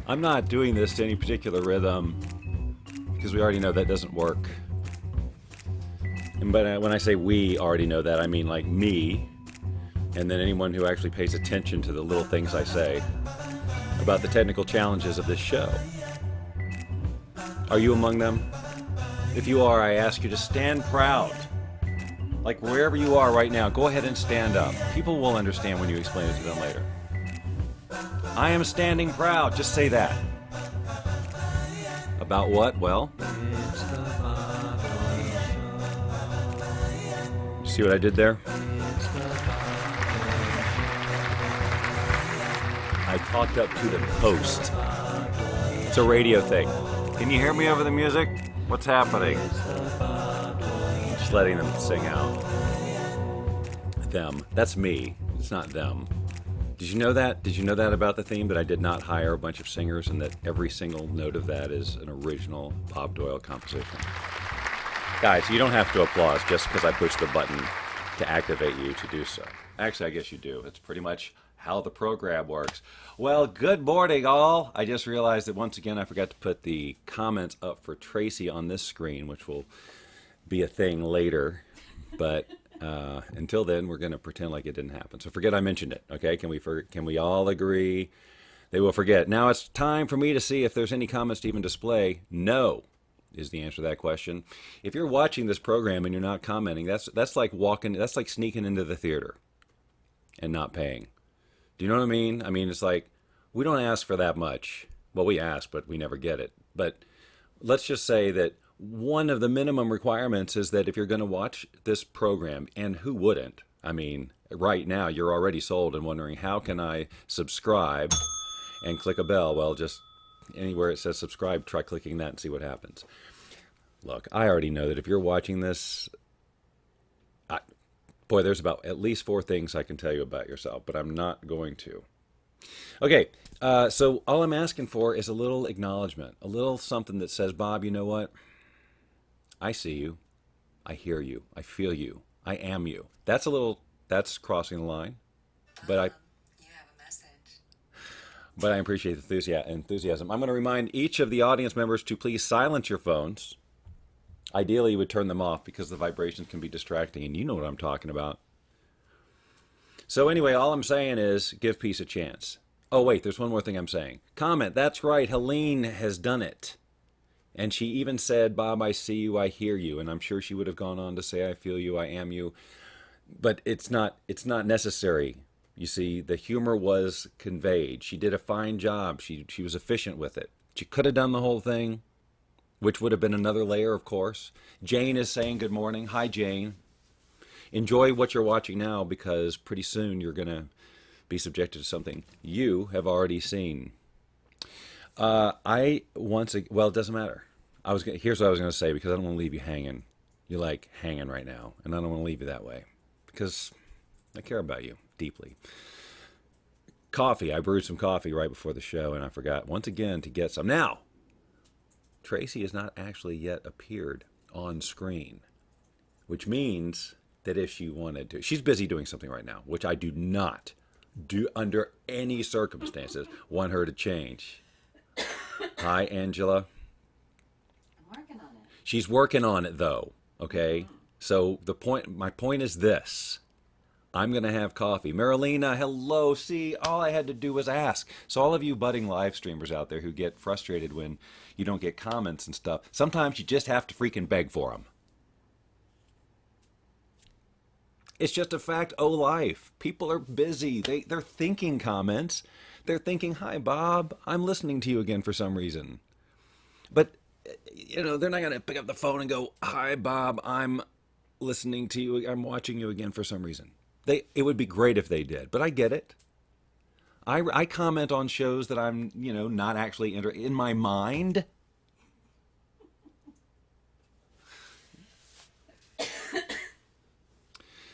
I'm not doing this to any particular rhythm because we already know that doesn't work. But when I say we already know that, I mean like me, and then anyone who actually pays attention to the little things I say about the technical challenges of this show. Are you among them? If you are, I ask you to stand proud. Like wherever you are right now, go ahead and stand up. People will understand when you explain it to them later. I am standing proud. Just say that. About what? Well, see what I did there? I talked up to the post. It's a radio thing. Can you hear me over the music? What's happening? Just letting them sing out. Them. That's me. It's not them. Did you know that? Did you know that about the theme? That I did not hire a bunch of singers and that every single note of that is an original Bob Doyle composition. Guys, you don't have to applaud just because I pushed the button to activate you to do so. Actually, I guess you do. It's pretty much how the program works. Well, good morning, all. I just realized that once again I forgot to put the comments up for Tracey on this screen, which will be a thing later. But until then, we're going to pretend like it didn't happen. So forget I mentioned it, okay? Can we all agree they will forget? Now it's time for me to see if there's any comments to even display. No is the answer to that question. If you're watching this program and you're not commenting, that's like sneaking into the theater and not paying. Do you know what I mean? I mean, it's like we don't ask for that much. Well, we ask, but we never get it. But let's just say that one of the minimum requirements is that if you're going to watch this program, and who wouldn't? I mean, right now you're already sold and wondering, how can I subscribe and click a bell? Well, just anywhere it says subscribe, try clicking that and see what happens. Look, I already know that if you're watching this, boy, there's about at least 4 things I can tell you about yourself, but I'm not going to. Okay, so all I'm asking for is a little acknowledgement, a little something that says, Bob, you know what? I see you. I hear you. I feel you. I am you. That's crossing the line, but you have a message. But I appreciate the enthusiasm. I'm going to remind each of the audience members to please silence your phones. Ideally, you would turn them off because the vibrations can be distracting, and you know what I'm talking about. So anyway, all I'm saying is give peace a chance. Oh, wait, there's one more thing I'm saying. Comment, that's right, Helene has done it. And she even said, Bob, I see you, I hear you. And I'm sure she would have gone on to say, I feel you, I am you. But it's not necessary. You see, the humor was conveyed. She did a fine job. She was efficient with it. She could have done the whole thing, which would have been another layer, of course. Jane is saying good morning. Hi, Jane. Enjoy what you're watching now because pretty soon you're going to be subjected to something you have already seen. Well, it doesn't matter. Here's what I was going to say because I don't want to leave you hanging. You're like hanging right now, and I don't want to leave you that way because I care about you deeply. Coffee. I brewed some coffee right before the show, and I forgot once again to get some. Now, Tracey has not actually yet appeared on screen, which means that if she wanted to, she's busy doing something right now, which I do not do under any circumstances want her to change. Hi, Angela. I'm working on it. She's working on it, though, okay? So my point is this. I'm going to have coffee. Marilena, hello. See, all I had to do was ask. So all of you budding live streamers out there who get frustrated when you don't get comments and stuff, sometimes you just have to freaking beg for them. It's just a fact of life. People are busy. They're thinking comments. They're thinking, hi, Bob, I'm listening to you again for some reason. But, they're not going to pick up the phone and go, hi, Bob, I'm listening to you. I'm watching you again for some reason. It would be great if they did, but I get it. I comment on shows that I'm, not actually in my mind.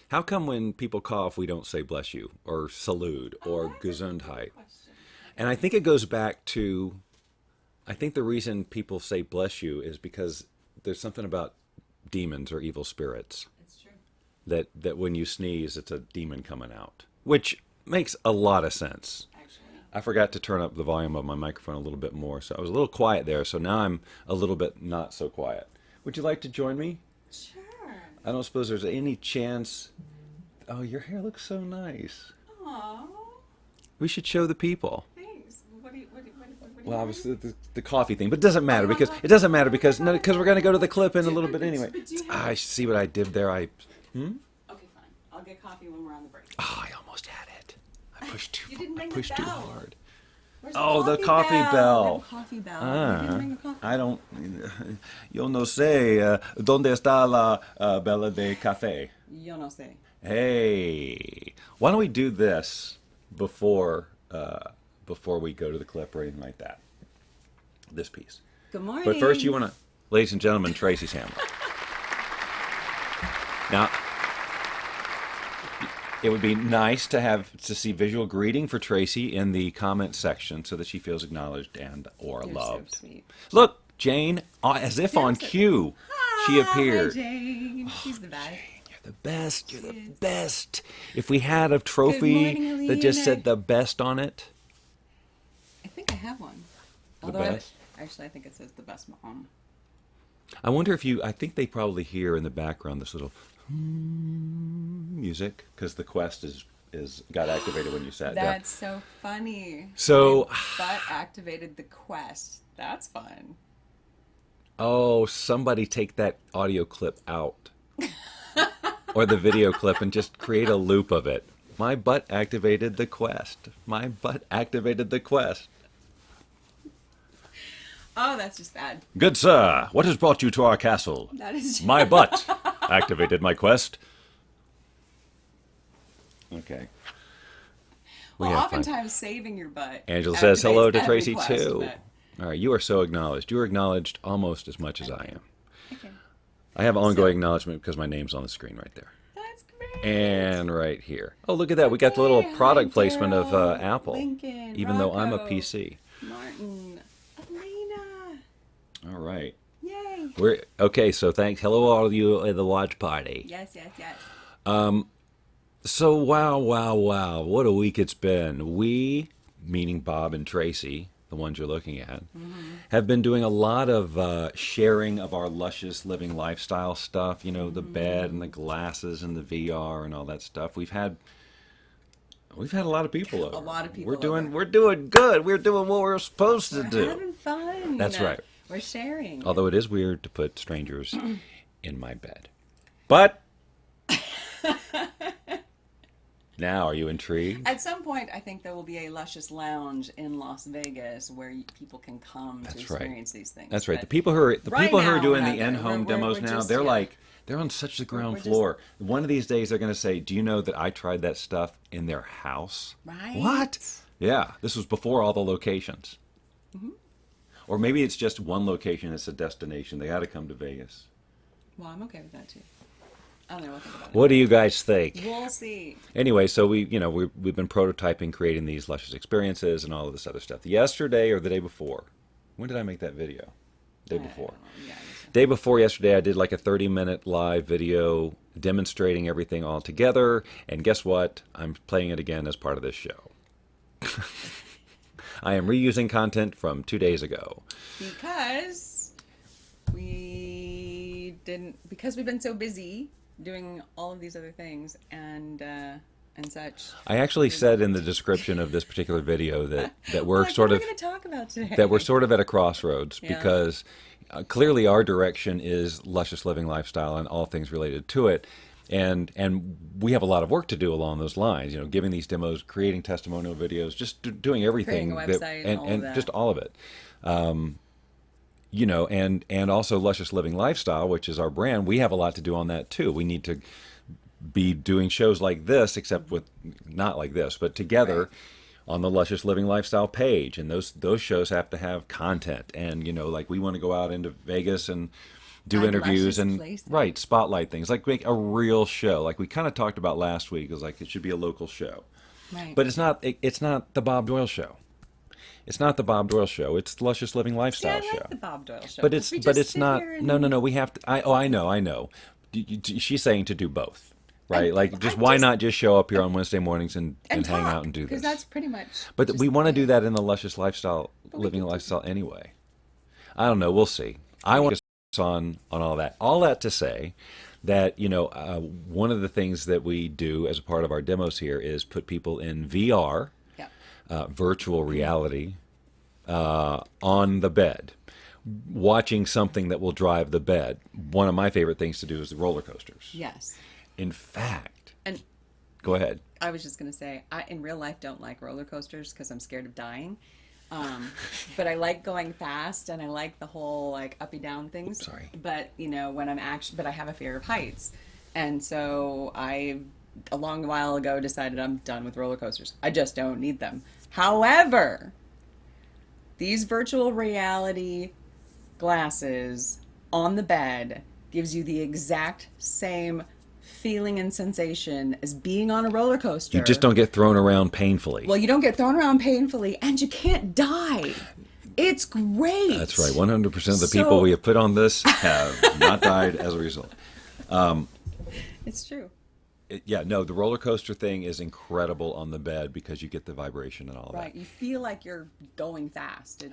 How come when people cough, we don't say bless you or salute or gesundheit? And I think it goes back to, I think the reason people say bless you is because there's something about demons or evil spirits. It's true. That when you sneeze, it's a demon coming out, which makes a lot of sense. Actually. I forgot to turn up the volume of my microphone a little bit more, so I was a little quiet there. So now I'm a little bit not so quiet. Would you like to join me? Sure. I don't suppose there's any chance. Oh, your hair looks so nice. Aww. We should show the people. Thanks. What do you Well, I want? was the coffee thing, but it doesn't matter because we're going to go to the clip in a little bit anyway. I see what I did there. Okay, fine. I'll get coffee when we're on the break. Oh, I almost had it. I pushed too. You didn't I ring the pushed too bell. hard. Where's Oh, the coffee bell. Coffee bell. Ah, You didn't ring the coffee. I don't. Yo no sé dónde está la bella de café. Yo no sé. Hey, why don't we do this before we go to the clip or anything like that? This piece. Good morning. But first, you want to, ladies and gentlemen, Tracey's Hamlet. Now, it would be nice to see visual greeting for Tracey in the comment section so that she feels acknowledged and or You're loved. so sweet. Look, Jane, as if on cue, she appeared. Hi, Jane. She's the best. You're the best. You're the best. If we had a trophy Good morning, that just Alina. said the best on it, I think I have one. The Although best? Actually, I think it says the best mom. I wonder if I think they probably hear in the background this little music because the quest got activated when you said that. That's so funny. So, But activated the quest. That's fun. oh, somebody take that audio clip out or the video clip and just create a loop of it. My butt activated the quest. My butt activated the quest. Oh, that's just bad. Good sir, what has brought you to our castle? That is My butt activated my quest. Okay. We Well, have fun. oftentimes saving your butt. Angela says hello to activates every Tracey quest, too. but- All right, you are so acknowledged. You are acknowledged almost as much as I am. Okay. I have ongoing acknowledgement because my name's on the screen right there. That's great. And right here. Oh, look at that. We got the little Hey, product hi, placement of Daryl, Apple. Lincoln, Even though I'm a Rocco, PC. Martin, Elena. All right. Yay. We're okay, so thanks. Hello all of you at the watch party. Yes, yes, yes. So wow, what a week it's been. We, meaning Bob and Tracey, the ones you're looking at, have been doing a lot of sharing of our luscious living lifestyle stuff. You know, the bed and the glasses and the VR and all that stuff. We've had a lot of people over. A lot of people We're doing over. we're doing good. We're doing what we're supposed to We're do. having fun. That's right. We're sharing. Although it is weird to put strangers in my bed. But now, are you intrigued? At some point, I think there will be a luscious lounge in Las Vegas where people can come That's to right. experience these things. That's right. But The people who are right doing now, the we're in-home demos we're now, just- they're yeah. like they're on such the ground we're just- floor. One of these days they're going to say, "Do you know that I tried that stuff in their house?" Right. What? Yeah, this was before all the locations. Or maybe it's just one location. It's a destination. They got to come to Vegas. Well, I'm okay with that too. I don't know what to think about What do you guys think? it. We'll see. Anyway, so we've been prototyping, creating these luscious experiences and all of this other stuff. Yesterday or the day before, when did I make that video? Day before. Yeah, I guess so. Day before yesterday, I did like a 30-minute live video demonstrating everything all together. And guess what? I'm playing it again as part of this show. I am reusing content from 2 days ago. Because we've been so busy doing all of these other things and such. I actually said in the description of this particular video that we're Like, sort what of are we going to talk about today? that we're sort of at a crossroads Yeah. because clearly our direction is luscious living lifestyle and all things related to it. And we have a lot of work to do along those lines, giving these demos, creating testimonial videos, just doing everything. Creating a website and all of that. Just all of it. And also Luscious Living Lifestyle, which is our brand, we have a lot to do on that too. We need to be doing shows like this, except with not like this, but together Right. on the Luscious Living Lifestyle page. And those shows have to have content. And, like we want to go out into Vegas and do Find interviews luscious and places. spotlight things, like make a real show. Like we kind of talked about last week, it was like it should be a local show. Right. But it's not the Bob Doyle Show. It's not the Bob Doyle Show. It's the Luscious Living See, Lifestyle I like show. the Bob Doyle show. But We it's just sit not. here and- No. We have to. I know. She's saying to do both. right? Like, just why not just show up here on Wednesday mornings and hang out and do this? Because that's pretty much. But we want to do that in the Luscious Living can Lifestyle anyway. I don't know. We'll see. I want to focus on all that. All that to say that, one of the things that we do as a part of our demos here is put people in VR, virtual reality, on the bed, watching something that will drive the bed. One of my favorite things to do is the roller coasters. Yes. In fact, And go ahead. I was just going to say, I in real life don't like roller coasters because I'm scared of dying. But I like going fast, and I like the whole like uppy down things. Sorry. But when I'm but I have a fear of heights, and so I, a long while ago, decided I'm done with roller coasters. I just don't need them. However, these virtual reality glasses on the bed gives you the exact same feeling and sensation as being on a roller coaster. You just don't get thrown around painfully. Well, you don't get thrown around painfully, and you can't die. It's great. That's right. 100% of the people we have put on this have not died as a result. It's true. The roller coaster thing is incredible on the bed because you get the vibration and all that. Right. You feel like you're going fast.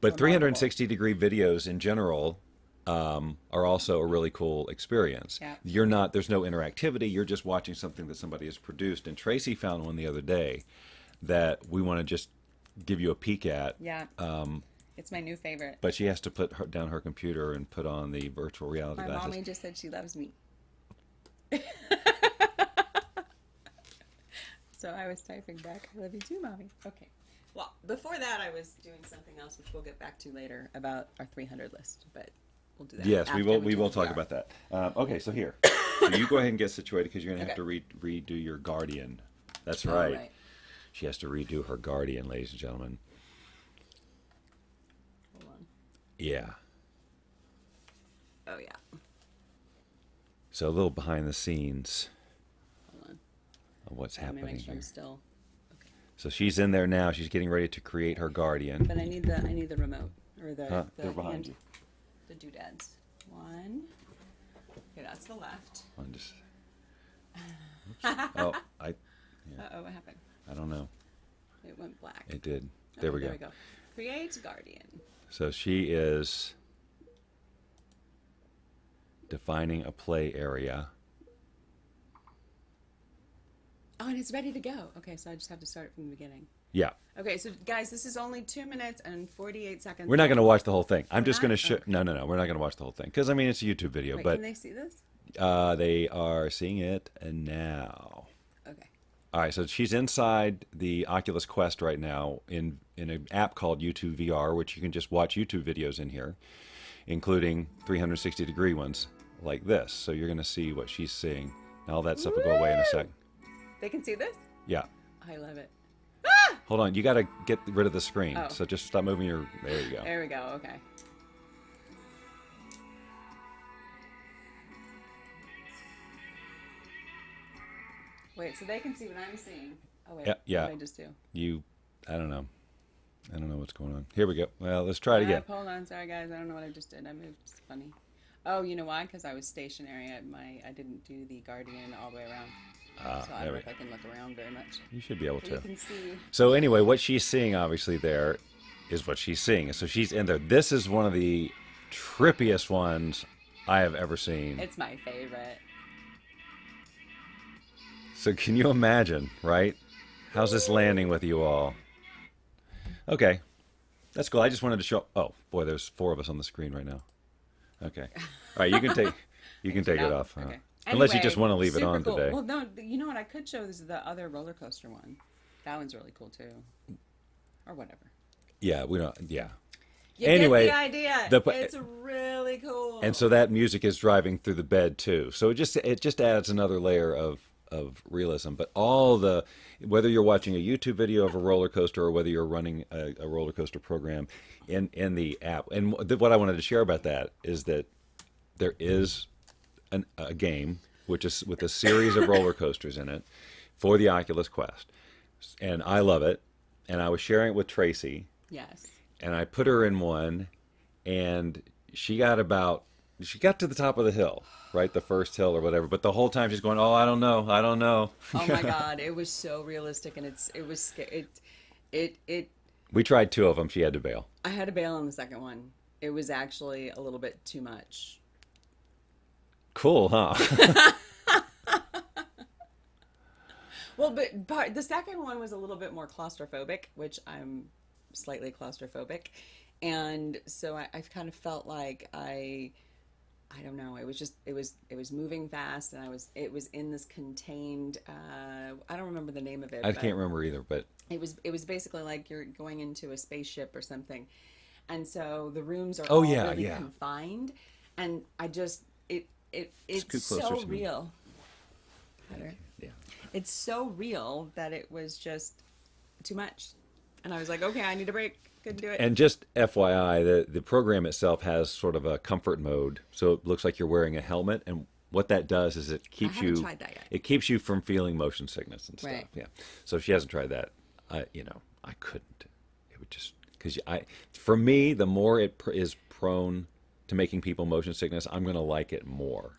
But 360-degree videos in general are also a really cool experience. Yeah. There's no interactivity. You're just watching something that somebody has produced. And Tracey found one the other day that we want to just give you a peek at. Yeah. It's my new favorite. But she has to put down her computer and put on the virtual reality My glasses. mommy just said she loves me. So I was typing back, I love you too, Mommy. Okay. Well, before that, I was doing something else, which we'll get back to later about our 300 list, but we'll do that. Yes, we will. We do will the talk VR. about that. Okay, so here, so you go ahead and get situated because you're going to have to redo your Guardian. That's right. Right. She has to redo her Guardian, ladies and gentlemen. Hold on. Yeah. Oh, yeah. So a little behind the scenes Hold on. of what's Let me happening make sure here. I'm still. Okay. So she's in there now. She's getting ready to create her Guardian. But I need the remote or the They're behind hand, you. the doodads. One. Okay, that's the left. I'm just. Oops. Oh, Uh oh, what happened? I don't know. It went black. It did. There we go. There we go. Create Guardian. So she is defining a play area. Oh, and it's ready to go. Okay, so I just have to start it from the beginning. Yeah. Okay, so guys, this is only 2 minutes and 48 seconds. We're not going to watch the whole thing. I'm just not? going to Okay. No. We're not going to watch the whole thing because I mean it's a YouTube video. Wait, but can they see this? they are seeing it now. Okay. All right, so she's inside the Oculus Quest right now in an app called YouTube VR, which you can just watch YouTube videos in here, including 360-degree ones like this. So you're going to see what she's seeing. And all that stuff will go away in a sec. They can see this? Yeah. I love it. Hold on, you got to get rid of the screen. Oh. So just stop moving your. There you go. There we go. Okay. Wait, so they can see what I'm seeing. Oh wait. Yeah. What did I just do? I don't know. I don't know what's going on. Here we go. Well, let's try it again. Hold on, sorry guys. I don't know what I just did. I moved. It's funny. Oh, you know why? Because I was stationary. I didn't do the Guardian all the way around. So I don't know if I can look around very much. You should be able But to. you can see. So anyway, what she's seeing obviously there is what she's seeing. So she's in there. This is one of the trippiest ones I have ever seen. It's my favorite. So can you imagine, right? How's this landing with you all? Okay. That's cool. I just wanted to show. Oh, boy, there's 4 of us on the screen right now. Okay. All right, you can take it off. Okay. Unless you Anyway, just want to leave it super on cool. today. Well, no, you know what I could show is the other roller coaster one. That one's really cool too. Or whatever. Yeah, we don't. Yeah. You Anyway, get the idea. It's really cool. And so that music is driving through the bed too. So it just adds another layer of realism. But whether you're watching a YouTube video of a roller coaster or whether you're running a roller coaster program in the app, and what I wanted to share about that is that there is a game which is with a series of roller coasters in it for the Oculus Quest, and I love it. And I was sharing it with Tracey. Yes. And I put her in one, and she got about she got to the top of the hill, right? The first hill or whatever. But the whole time she's going, "Oh, I don't know. I don't know." Oh my God, it was so realistic, and it was it. We tried 2 of them. She had to bail. I had to bail on the second one. It was actually a little bit too much. Cool, huh? Well, but the second one was a little bit more claustrophobic, which I'm slightly claustrophobic, and so I've kind of felt like I don't know. It was just it was moving fast, and it was in this contained. I don't remember the name of it. I can't remember either, but it was basically like you're going into a spaceship or something, and so the rooms are oh all yeah, really yeah. confined, and I just it's Scoot so closer to me. real. Better. Yeah. It's so real that it was just too much, and I was like, okay, I need a break. Couldn't do it. And just FYI, the program itself has sort of a comfort mode, so it looks like you're wearing a helmet, and what that does is it keeps haven't you tried that yet. it keeps you from feeling motion sickness and stuff. Right. Yeah. So if she hasn't tried that, I couldn't. It would just because for me, the more it is prone to making people motion sickness, I'm going to like it more.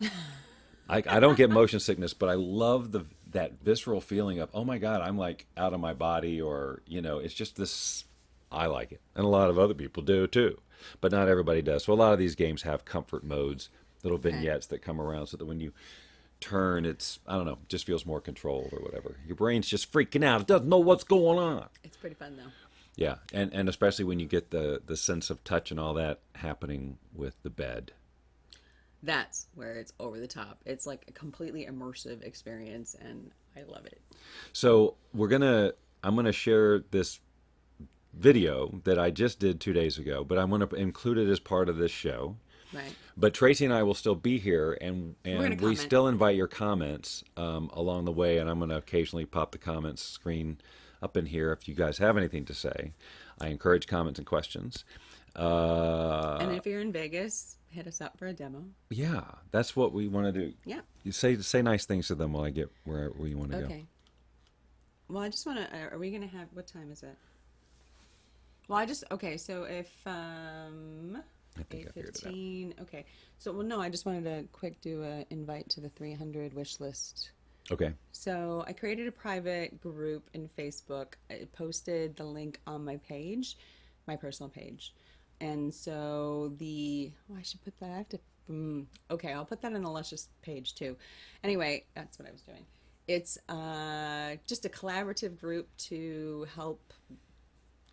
I don't get motion sickness, but I love that visceral feeling of, oh my God, I'm like out of my body, or it's just this. I like it, and a lot of other people do too, but not everybody does. So a lot of these games have comfort modes, little vignettes that come around, so that when you turn, it's I don't know, just feels more controlled or whatever. Your brain's just freaking out; it doesn't know what's going on. It's pretty fun though. Yeah, and especially when you get the sense of touch and all that happening with the bed. That's where it's over the top. It's like a completely immersive experience, and I love it. So I'm gonna share this video that I just did 2 days ago, but I'm going to include it as part of this show. Right. But Tracey and I will still be here, and we comment. still invite your comments along the way, and I'm going to occasionally pop the comments screen up in here if you guys have anything to say. I encourage comments and questions. And if you're in Vegas, hit us up for a demo. Yeah, that's what we want to do. Yeah. You say nice things to them while I get where you want to go. Okay. Well, I just want to. Are we going to have? What time is it? Well, okay. So if I think I figured it out. 8:15. Okay. So no, I just wanted to quick do a invite to the 300 wish list. Okay. So I created a private group in Facebook. I posted the link on my page, my personal page. And so I should put that. I have to, okay, I'll put that in the Luscious page too. Anyway, that's what I was doing. It's just a collaborative group to help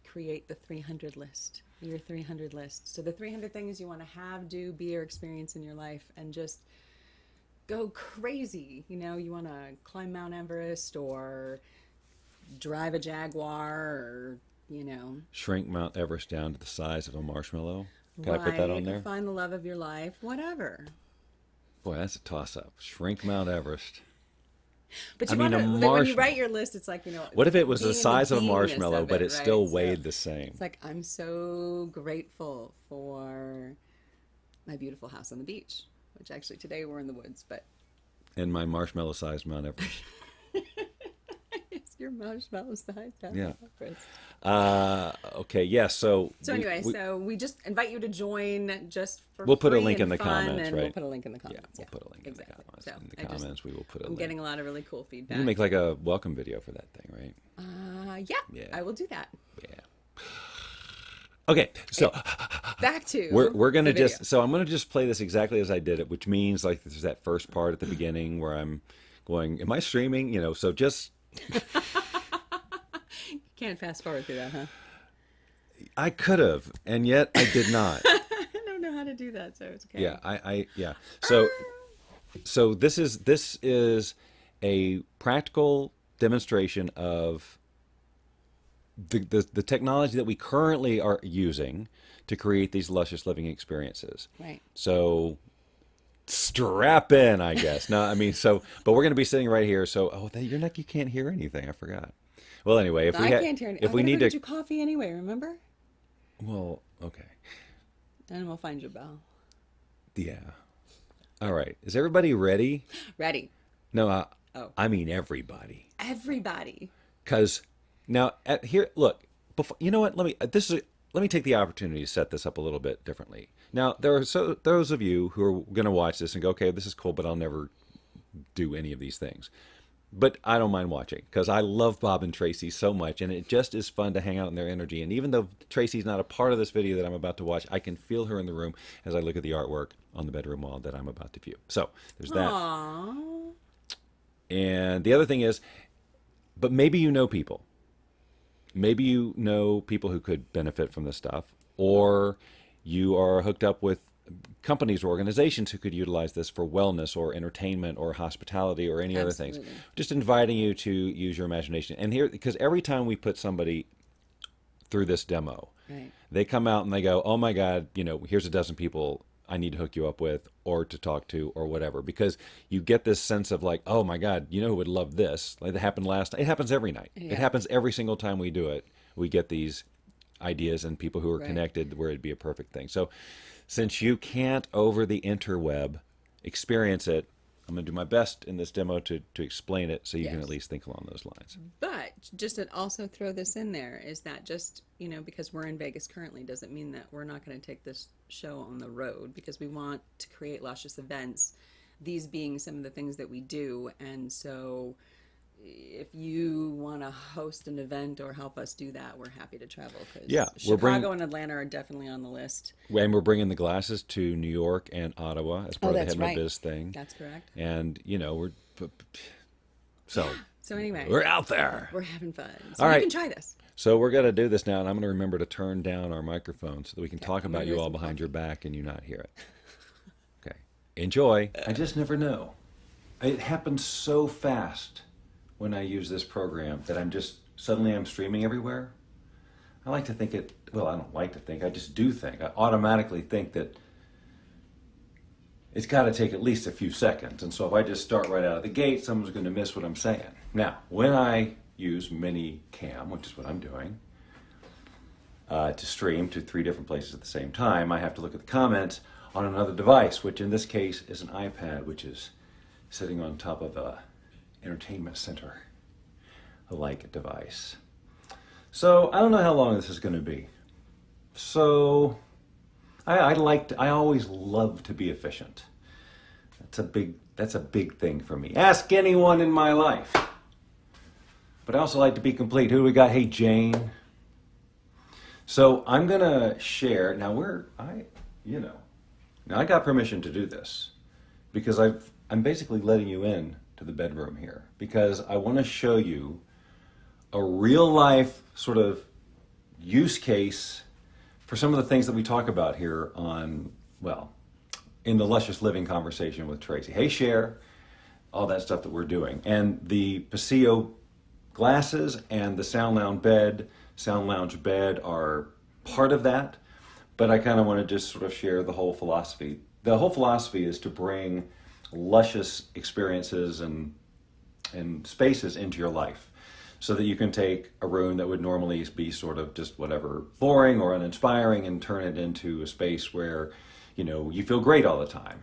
create the 300 list, your 300 list. So the 300 things you want to have, do, be, or experience in your life, and just go crazy. You want to climb Mount Everest, or drive a Jaguar, or Shrink Mount Everest down to the size of a marshmallow. Can right, I put that on there? Find the love of your life, whatever. Boy, that's a toss-up. Shrink Mount Everest. But I mean, when you write your list, it's like, what if it was the being size of a beingness marshmallow, of but it right? still So weighed the same? it's like, I'm so grateful for my beautiful house on the beach, which actually today we're in the woods, but And my marshmallow-sized Mount Everest. it's your marshmallow size. Yeah. Everest. Okay, yes. So Anyway, so we just invite you to join just for we'll put a free link in and the fun, comments, and right? we'll put a link in the comments. We'll put a link exactly. in the comments. So In the comments, we will put a I'm link. getting a lot of really cool You feedback. can make like a welcome video for that thing, right? Yeah, I will do that. Yeah. Okay, so Back to we're gonna the video. so I'm gonna just play this exactly as I did it, which means like there's that first part at the beginning where I'm going, am I streaming? So just Can't fast forward through that, huh? I could have, and yet I did not. I don't know how to do that, so it's okay. Yeah, yeah. So this is a practical demonstration of the technology that we currently are using to create these luscious living experiences. Right. So strap in, I guess. No, I mean, but we're going to be sitting right here. So, you can't hear anything. I forgot. Well, anyway, I can't hear anything. if we need to, get you coffee anyway. Remember? well, okay, Then we'll find you a bell. yeah, all right. Is everybody ready? Ready? No, Oh. I mean everybody. Everybody. Because now here, look. Before, you know what? Let me take the opportunity to set this up a little bit differently. Now, there are those of you who are going to watch this and go, okay, this is cool, but I'll never do any of these things. But I don't mind watching because I love Bob and Tracey so much, and it just is fun to hang out in their energy. And even though Tracey's not a part of this video that I'm about to watch, I can feel her in the room as I look at the artwork on the bedroom wall that I'm about to view. So there's that. Aww. And the other thing is, but maybe you know people. Maybe you know people who could benefit from this stuff, or you are hooked up with companies or organizations who could utilize this for wellness or entertainment or hospitality or any other things. Just inviting you to use your imagination. And here, because every time we put somebody through this demo, Right. they come out and they go, oh my God, here's a dozen people I need to hook you up with or to talk to or whatever. Because you get this sense of like, oh my God, who would love this? Like that happened last night. It happens every night. Yeah. It happens every single time we do it. We get these ideas and people who are Right. connected where it'd be a perfect thing. So since you can't over the interweb experience it, I'm going to do my best in this demo to explain it so you can Yes. at least think along those lines. But just to also throw this in there is that just, because we're in Vegas currently doesn't mean that we're not going to take this show on the road, because we want to create luscious events, these being some of the things that we do. And so if you want to host an event or help us do that, we're happy to travel, because Yeah, Chicago and Atlanta are definitely on the list. And we're bringing the glasses to New York and Ottawa as part of the that's Head No right. Biz thing. That's correct. And, we're... So anyway, we're out there. we're having fun. So All you right. can try this. So we're going to do this now, and I'm going to remember to turn down our microphone so that we can talk I'm about gonna you get all some behind coffee. your back and you not hear it. Okay. Enjoy. I just never know. It happens so fast when I use this program that I'm streaming everywhere. I like to think I don't like to think, I just do think. I automatically think that it's got to take at least a few seconds. And so if I just start right out of the gate, someone's going to miss what I'm saying. Now, when I use mini cam, which is what I'm doing, to stream to 3 different places at the same time, I have to look at the comments on another device, which in this case is an iPad, which is sitting on top of a entertainment center like device. So I don't know how long this is going to be. So I always love to be efficient. That's a big thing for me. Ask anyone in my life. But I also like to be complete. Who do we got? Hey, Jane. So I'm gonna share now. Now I got permission to do this because I'm basically letting you in to the bedroom here because I want to show you a real life sort of use case for some of the things that we talk about here in the Luscious Living conversation with Tracey. Hey, Cher, all that stuff that we're doing. And the Paseo glasses and the Sound Lounge bed are part of that, but I kind of want to just sort of share the whole philosophy. The whole philosophy is to bring luscious experiences and spaces into your life so that you can take a room that would normally be sort of just whatever, boring or uninspiring, and turn it into a space where, you feel great all the time.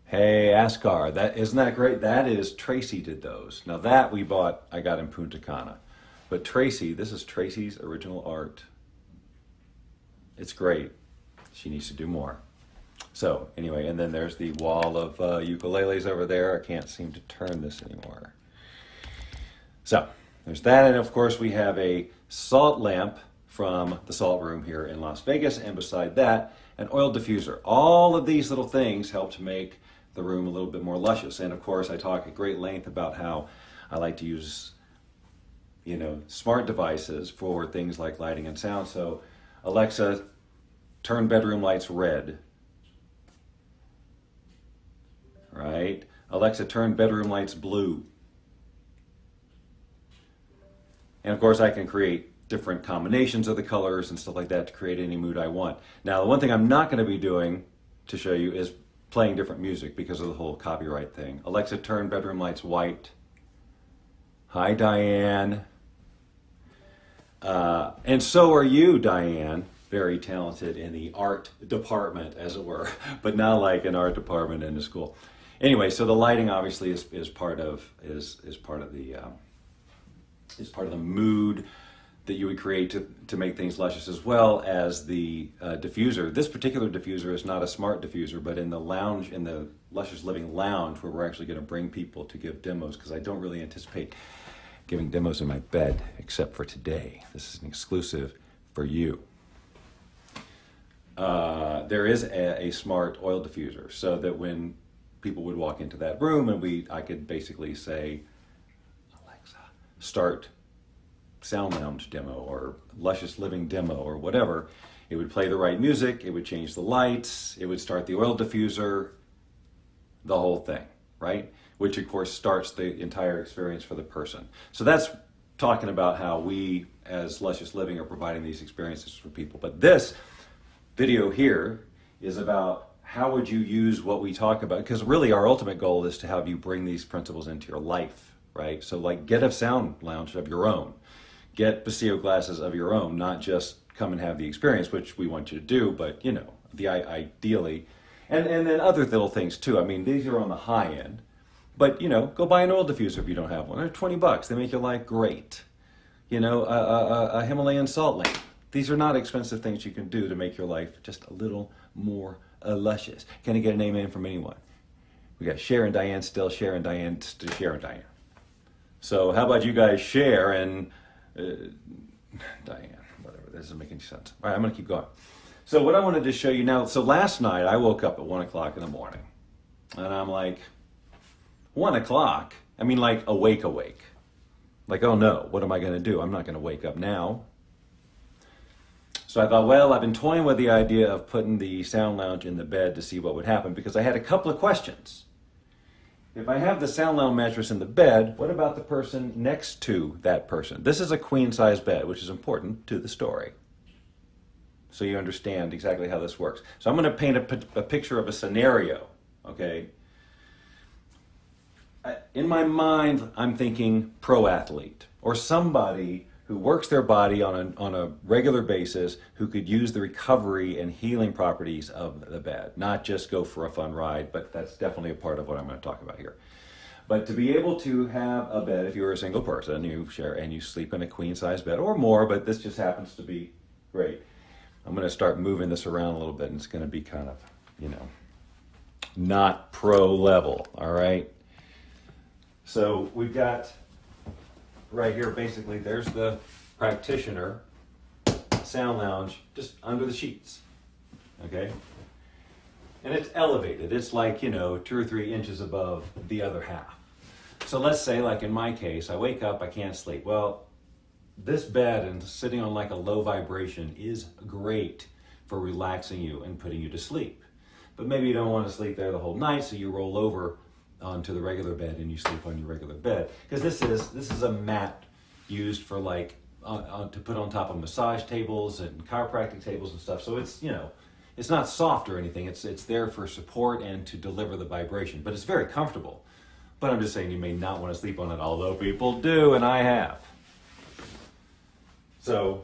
Hey, Ascar, isn't that great? That is, Tracey did those. Now that I got in Punta Cana. But Tracey, this is Tracey's original art. It's great. She needs to do more. So anyway, and then there's the wall of ukuleles over there. I can't seem to turn this anymore. So there's that, and of course we have a salt lamp from the Salt Room here in Las Vegas, and beside that, an oil diffuser. All of these little things help to make the room a little bit more luscious. And of course, I talk at great length about how I like to use, smart devices for things like lighting and sound. So, Alexa, turn bedroom lights red. Right? Alexa, turn bedroom lights blue. And of course, I can create different combinations of the colors and stuff like that to create any mood I want. Now, the one thing I'm not going to be doing to show you is playing different music because of the whole copyright thing. Alexa, turn bedroom lights white. Hi, Diane. And so are you, Diane. Very talented in the art department, as it were, but not like an art department in a school. Anyway, so the lighting obviously is part of the mood that you would create to make things luscious, as well as the diffuser. This particular diffuser is not a smart diffuser, but in the lounge, in the Luscious Living Lounge, where we're actually going to bring people to give demos, because I don't really anticipate giving demos in my bed, except for today. This is an exclusive for you. There is a smart oil diffuser, so that when people would walk into that room, and I could basically say, Alexa, start Sound Lounge demo or Luscious Living demo or whatever. It would play the right music, it would change the lights, it would start the oil diffuser, the whole thing, right? Which of course starts the entire experience for the person. So that's talking about how we as Luscious Living are providing these experiences for people. But this video here is about how would you use what we talk about, because really our ultimate goal is to have you bring these principles into your life, right? So like, get a sound lounge of your own. Get Paseo glasses of your own, not just come and have the experience, which we want you to do, but you know, ideally, and then other little things too. I mean, these are on the high end, but you know, go buy an oil diffuser if you don't have one. They're $20. They make your life great. You know, a Himalayan salt lamp. These are not expensive things you can do to make your life just a little more luscious. Can I get an amen from anyone? We got Cher and Diane still, Cher and Diane to Cher and Diane. So how about you guys share and Diane, whatever, this isn't making sense. All right, I'm going to keep going. So what I wanted to show you now, so last night I woke up at 1 o'clock in the morning, and I'm like, 1 o'clock? I mean like awake. Like, oh no, what am I going to do? I'm not going to wake up now. So I thought, well, I've been toying with the idea of putting the Sound Lounge in the bed to see what would happen, because I had a couple of questions. If I have the Sound Lounge mattress in the bed, what about the person next to that person? This is a queen-size bed, which is important to the story, so you understand exactly how this works. So I'm going to paint a picture of a scenario, okay? In my mind, I'm thinking pro athlete, or somebody who works their body on a regular basis, who could use the recovery and healing properties of the bed. Not just go for a fun ride, but that's definitely a part of what I'm going to talk about here. But to be able to have a bed, if you're a single person, you share and you sleep in a queen-size bed or more, but this just happens to be great. I'm going to start moving this around a little bit, and it's going to be kind of, you know, not pro level, all right? So we've got right here, basically, there's the practitioner Sound Lounge just under the sheets, okay? And it's elevated. It's like, you know, 2 or 3 inches above the other half. So let's say, like in my case, I wake up, I can't sleep. Well, this bed and sitting on like a low vibration is great for relaxing you and putting you to sleep. But maybe you don't want to sleep there the whole night, so you roll over onto the regular bed and you sleep on your regular bed. Because this is a mat used for like to put on top of massage tables and chiropractic tables and stuff. So it's, you know, it's not soft or anything. It's there for support and to deliver the vibration. But it's very comfortable. But I'm just saying you may not want to sleep on it, although people do, and I have. So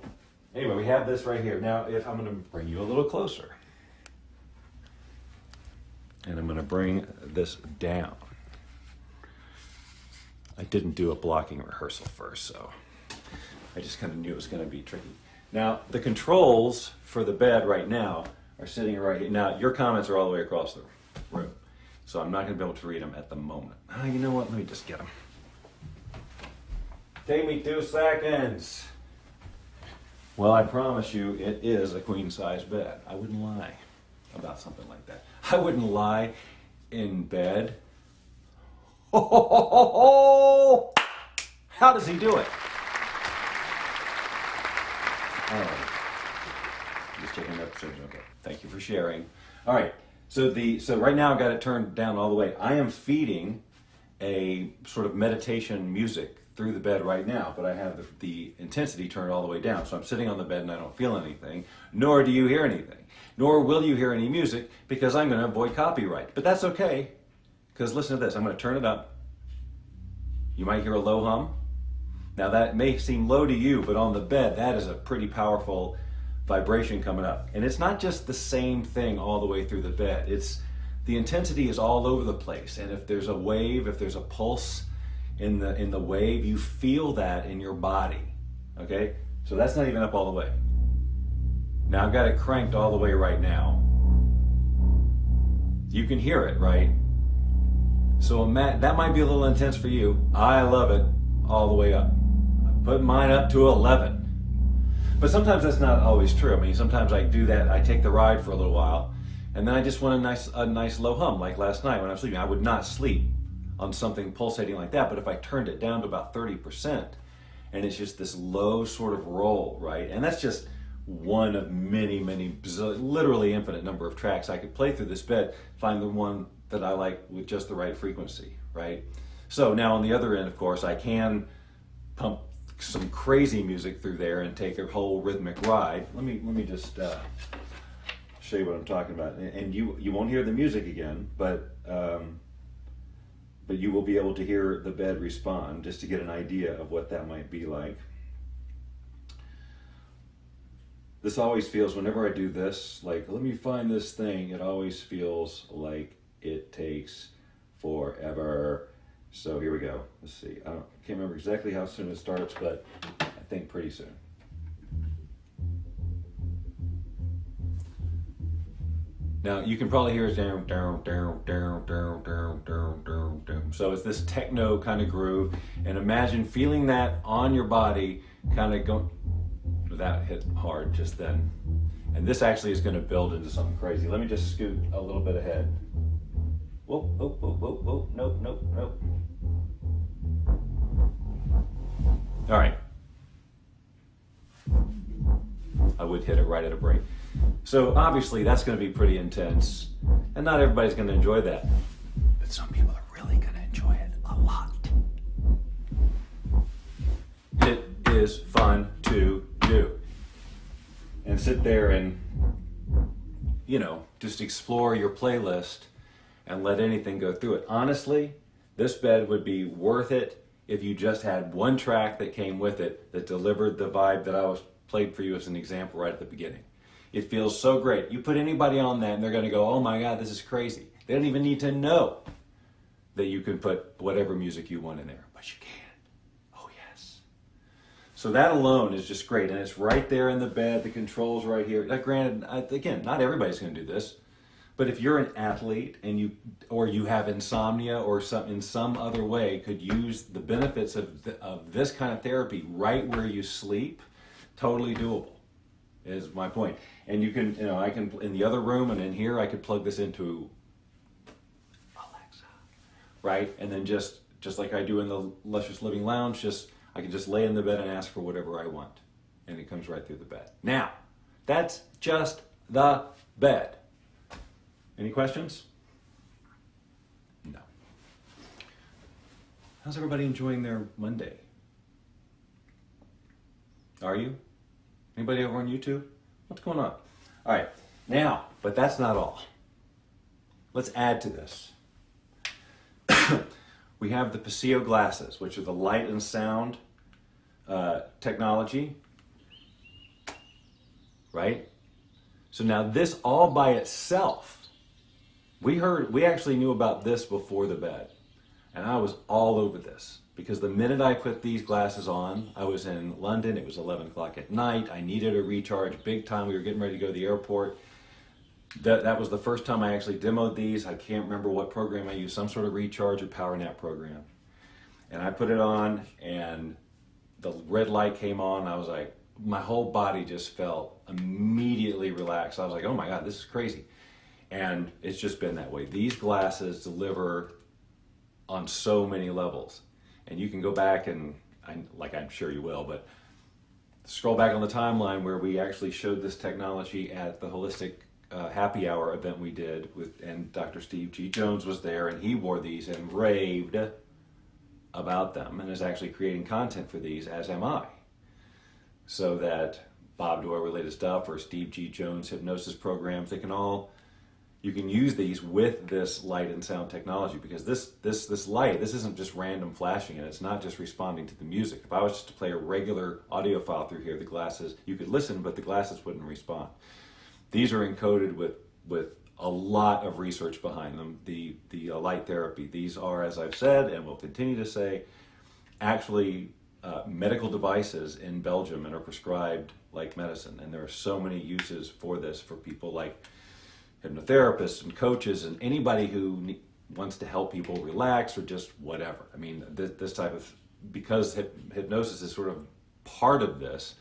anyway, we have this right here. Now, if I'm going to bring you a little closer, and I'm going to bring this down. I didn't do a blocking rehearsal first, so I just kind of knew it was going to be tricky. Now, the controls for the bed right now are sitting right here. Now, your comments are all the way across the room, so I'm not going to be able to read them at the moment. You know what? Let me just get them. Take me 2 seconds. Well, I promise you, it is a queen-size bed. I wouldn't lie about something like that. I wouldn't lie in bed. Oh, how does he do it? All right. Just checking that precision. Okay. Thank you for sharing. All right. So right now I've got it turned down all the way. I am feeding a sort of meditation music through the bed right now, but I have the intensity turned all the way down. So I'm sitting on the bed and I don't feel anything, nor do you hear anything, nor will you hear any music, because I'm going to avoid copyright. But that's okay, because listen to this. I'm going to turn it up. You might hear a low hum. Now that may seem low to you, but on the bed, that is a pretty powerful vibration coming up. And it's not just the same thing all the way through the bed. The intensity is all over the place. And if there's a wave, if there's a pulse in the wave, you feel that in your body. Okay? So that's not even up all the way. Now I've got it cranked all the way right now. You can hear it, right? So that might be a little intense for you. I love it all the way up. I put mine up to 11. But sometimes that's not always true. I mean, sometimes I do that. I take the ride for a little while, and then I just want a nice low hum, like last night when I was sleeping. I would not sleep on something pulsating like that, but if I turned it down to about 30%, and it's just this low sort of roll, right? And that's just one of many, literally infinite number of tracks I could play through this bed, find the one that I like with just the right frequency, right? So now on the other end, of course, I can pump some crazy music through there and take a whole rhythmic ride. Let me just show you what I'm talking about. And you won't hear the music again, but you will be able to hear the bed respond, just to get an idea of what that might be like. This always feels, whenever I do this, like, let me find this thing, it always feels like it takes forever. So here we go. Let's see. I can't remember exactly how soon it starts, but I think pretty soon. Now you can probably hear it down, down, down, down, down, down, down, down, down. So it's this techno kind of groove, and imagine feeling that on your body, kind of going. That hit hard just then. And this actually is going to build into something crazy. Let me just scoot a little bit ahead. Whoa, whoa, whoa, whoa, whoa, nope, nope, nope. All right. I would hit it right at a break. So obviously that's going to be pretty intense, and not everybody's going to enjoy that. But some people are really going to enjoy it a lot. It is fun to do. And sit there and, just explore your playlist and let anything go through it. Honestly, this bed would be worth it if you just had one track that came with it that delivered the vibe that I was played for you as an example right at the beginning. It feels so great. You put anybody on that and they're going to go, oh my God, this is crazy. They don't even need to know that you can put whatever music you want in there, but you can. Oh yes. So that alone is just great, and it's right there in the bed. The controls right here. Now, granted, again, not everybody's going to do this, but if you're an athlete and you have insomnia or in some other way could use the benefits of this kind of therapy right where you sleep, totally doable, is my point. And you can, I can, in the other room and in here, I could plug this into Alexa, right? And then just like I do in the Luscious Living Lounge, I can just lay in the bed and ask for whatever I want, and it comes right through the bed. Now, that's just the bed. Any questions? No. How's everybody enjoying their Monday? Are you? Anybody over on YouTube? What's going on? All right, now, but that's not all. Let's add to this. We have the Paseo glasses, which are the light and sound technology, right? So now this all by itself, we actually knew about this before the bed, and I was all over this. Because the minute I put these glasses on, I was in London, it was 11 o'clock at night, I needed a recharge big time, we were getting ready to go to the airport. That was the first time I actually demoed these. I can't remember what program I used, some sort of recharge or power nap program. And I put it on, and the red light came on, and I was like, my whole body just felt immediately relaxed. I was like, oh my God, this is crazy. And it's just been that way. These glasses deliver on so many levels. And you can go back and, I'm sure you will, but scroll back on the timeline where we actually showed this technology at the Holistic Happy Hour event we did and Dr. Steve G. Jones was there, and he wore these and raved about them and is actually creating content for these, as am I. So that Bob Doyle related stuff or Steve G. Jones hypnosis programs, you can use these with this light and sound technology, because this light, this isn't just random flashing, and it's not just responding to the music. If I was just to play a regular audio file through here, the glasses, you could listen, but the glasses wouldn't respond. These are encoded with a lot of research behind them, the light therapy. These are, as I've said and will continue to say, actually medical devices in Belgium and are prescribed like medicine. And there are so many uses for this for people like hypnotherapists and coaches and anybody who wants to help people relax or just whatever. I mean, this type of, because hypnosis is sort of part of this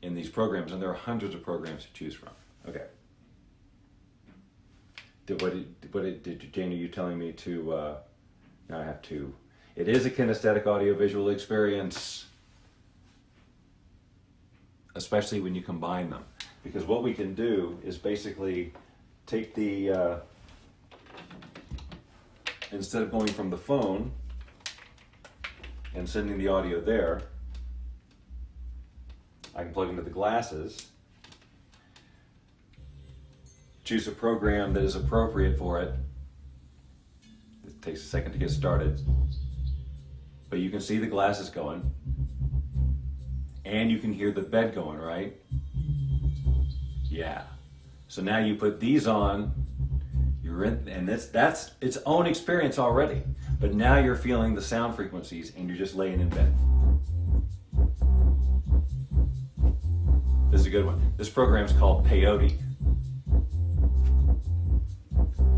in these programs, and there are hundreds of programs to choose from. Okay. Jane, are you telling me to, now I have to, it is a kinesthetic audio-visual experience, especially when you combine them. Because what we can do is basically take the, instead of going from the phone and sending the audio there, I can plug into the glasses, choose a program that is appropriate for it. It takes a second to get started, but you can see the glasses going, and you can hear the bed going, right? Yeah. So now you put these on, you're in, and that's its own experience already. But now you're feeling the sound frequencies, and you're just laying in bed. This is a good one. This program is called Peyote.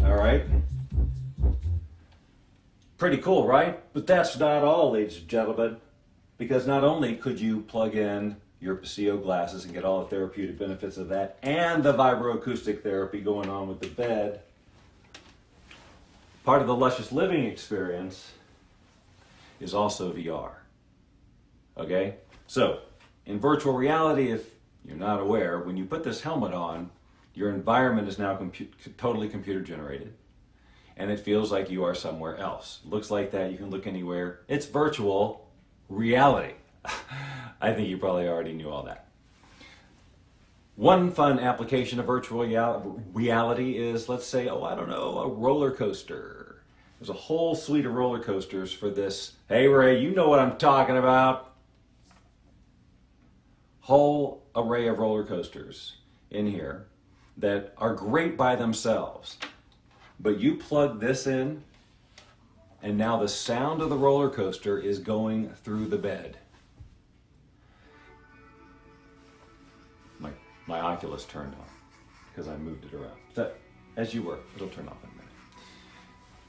All right. Pretty cool, right? But that's not all, ladies and gentlemen, because not only could you plug in your Paseo glasses and get all the therapeutic benefits of that and the vibroacoustic therapy going on with the bed, part of the Luscious Living experience is also VR. Okay? So, in virtual reality, if you're not aware, when you put this helmet on, your environment is now totally computer generated, and it feels like you are somewhere else. Looks like that, you can look anywhere. It's virtual reality. I think you probably already knew all that. One fun application of virtual reality is, let's say, a roller coaster. There's a whole suite of roller coasters for this. Hey Ray, you know what I'm talking about. Whole array of roller coasters in here that are great by themselves. But you plug this in, and now the sound of the roller coaster is going through the bed. My Oculus turned on because I moved it around. So, as you were, it'll turn off in a minute.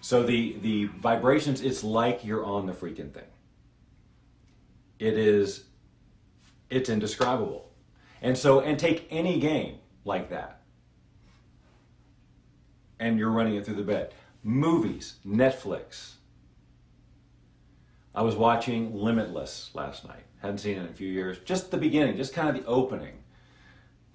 So the vibrations, it's like you're on the freaking thing. It's indescribable. And take any game like that, and you're running it through the bed. Movies, Netflix. I was watching Limitless last night. Hadn't seen it in a few years. Just the beginning, just kind of the opening.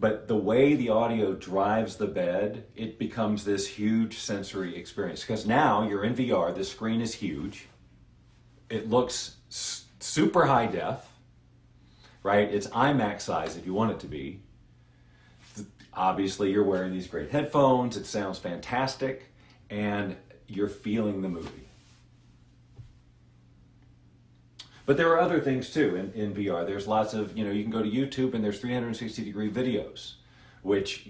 But the way the audio drives the bed, it becomes this huge sensory experience. Because now you're in VR, the screen is huge. It looks super high def, right? It's IMAX size if you want it to be. Obviously, you're wearing these great headphones. It sounds fantastic, and you're feeling the movie. But there are other things too in VR. There's lots of, you can go to YouTube and there's 360-degree videos, which,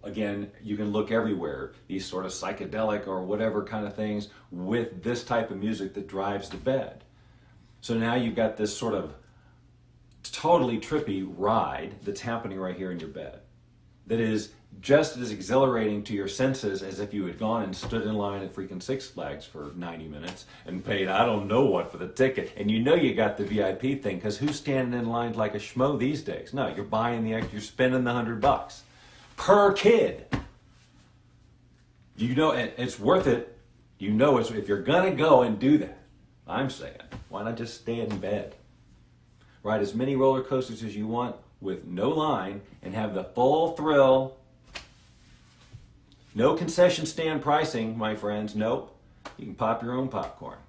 again, you can look everywhere. These sort of psychedelic or whatever kind of things with this type of music that drives the bed. So now you've got this sort of totally trippy ride that's happening right here in your bed that is just as exhilarating to your senses as if you had gone and stood in line at freaking Six Flags for 90 minutes and paid I don't know what for the ticket. And you got the VIP thing, because who's standing in line like a schmo these days? No, you're buying you're spending the $100 per kid. It's worth it. If you're gonna go and do that, I'm saying, why not just stay in bed? Ride as many roller coasters as you want with no line and have the full thrill. No concession stand pricing, my friends. Nope. You can pop your own popcorn.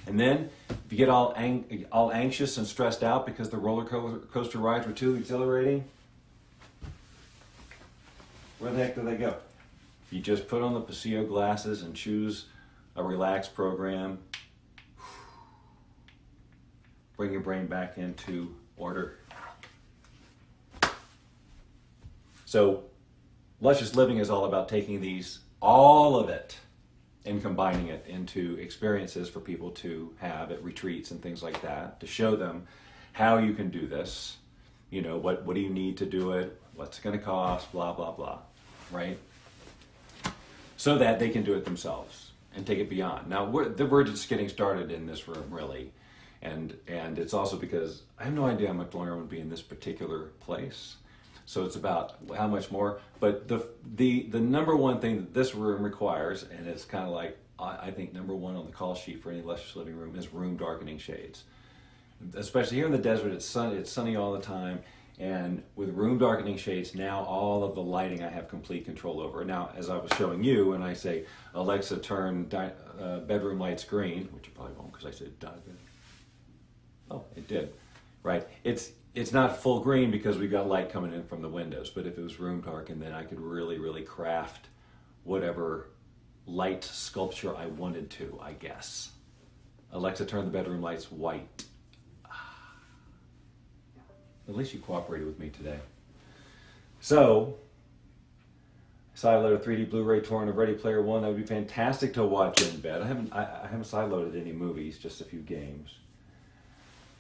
And then, if you get all anxious and stressed out because the roller coaster rides were too exhilarating, where the heck do they go? You just put on the Paseo glasses and choose a relaxed program. Bring your brain back into order. So, Luscious Living is all about taking all of it, and combining it into experiences for people to have at retreats and things like that, to show them how you can do this, what do you need to do it, what's it going to cost, blah, blah, blah, right? So that they can do it themselves and take it beyond. Now, we're just getting started in this room, really. And it's also because I have no idea how much longer I'm going to be in this particular place. So it's about how much more. But the number one thing that this room requires, and it's kind of like, I think number one on the call sheet for any Luscious Living room, is room darkening shades. Especially here in the desert, it's sunny all the time. And with room darkening shades, now all of the lighting I have complete control over. Now, as I was showing you, and I say, Alexa, turn bedroom lights green, which you probably won't because I said bedroom. Oh, it did. Right. It's not full green because we've got light coming in from the windows, but if it was room darkened, then I could really, really craft whatever light sculpture I wanted to, I guess. Alexa, turn the bedroom lights white. At least you cooperated with me today. So, sideload a 3D Blu-ray torrent of Ready Player One. That would be fantastic to watch in bed. I haven't sideloaded any movies, just a few games.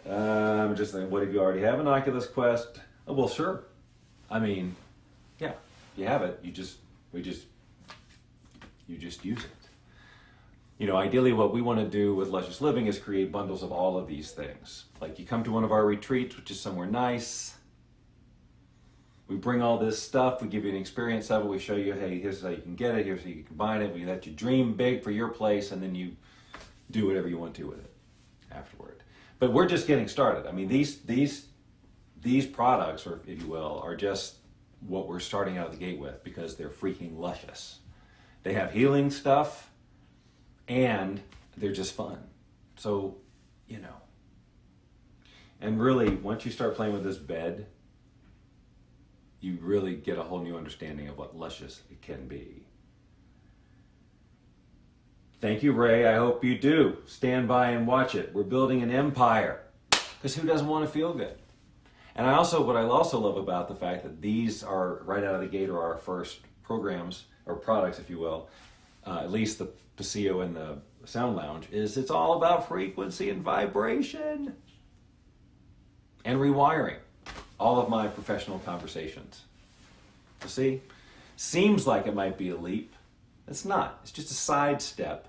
I'm just thinking, what if you already have an Oculus Quest? Oh, well, sure. I mean, yeah, you have it. You just use it. Ideally what we want to do with Luscious Living is create bundles of all of these things. Like you come to one of our retreats, which is somewhere nice. We bring all this stuff, we give you an experience of it, we show you, hey, here's how you can get it, here's how you can combine it, we let you dream big for your place, and then you do whatever you want to with it afterward. But we're just getting started. I mean, these products, or if you will, are just what we're starting out of the gate with because they're freaking luscious. They have healing stuff, and they're just fun. So, and really, once you start playing with this bed, you really get a whole new understanding of what luscious it can be. Thank you, Ray. I hope you do. Stand by and watch it. We're building an empire. Because who doesn't want to feel good? And what I also love about the fact that these are right out of the gate are our first programs, or products, if you will, at least the Paseo and the Sound Lounge, is it's all about frequency and vibration. And rewiring all of my professional conversations. You see? Seems like it might be a leap. It's not. It's just a sidestep.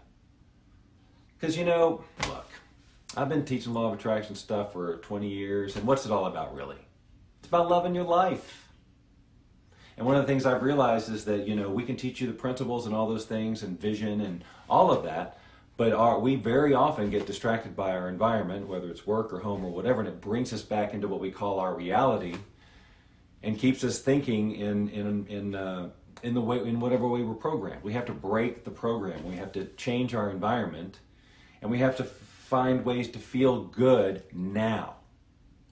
Because, look, I've been teaching law of attraction stuff for 20 years, and what's it all about, really? It's about loving your life. And one of the things I've realized is that, we can teach you the principles and all those things and vision and all of that, but we very often get distracted by our environment, whether it's work or home or whatever, and it brings us back into what we call our reality and keeps us thinking in whatever way we're programmed. We have to break the program. We have to change our environment, and we have to find ways to feel good now,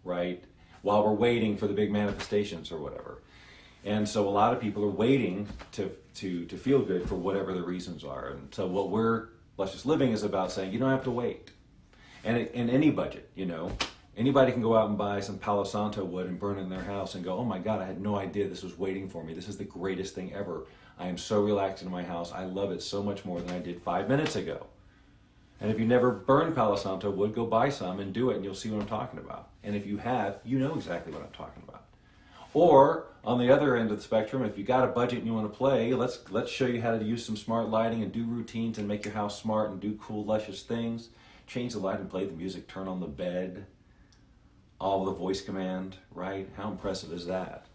right? While we're waiting for the big manifestations or whatever. And so a lot of people are waiting to feel good for whatever the reasons are. And so what Luscious Living is about saying, you don't have to wait. And in any budget, anybody can go out and buy some Palo Santo wood and burn it in their house and go, oh my God, I had no idea this was waiting for me. This is the greatest thing ever. I am so relaxed in my house. I love it so much more than I did 5 minutes ago. And if you never burned Palo Santo wood, go buy some and do it, and you'll see what I'm talking about. And if you have, you know exactly what I'm talking about. Or on the other end of the spectrum, if you got a budget and you want to play, let's show you how to use some smart lighting and do routines and make your house smart and do cool, luscious things. Change the light and play the music, turn on the bed, all with a voice command, right? How impressive is that?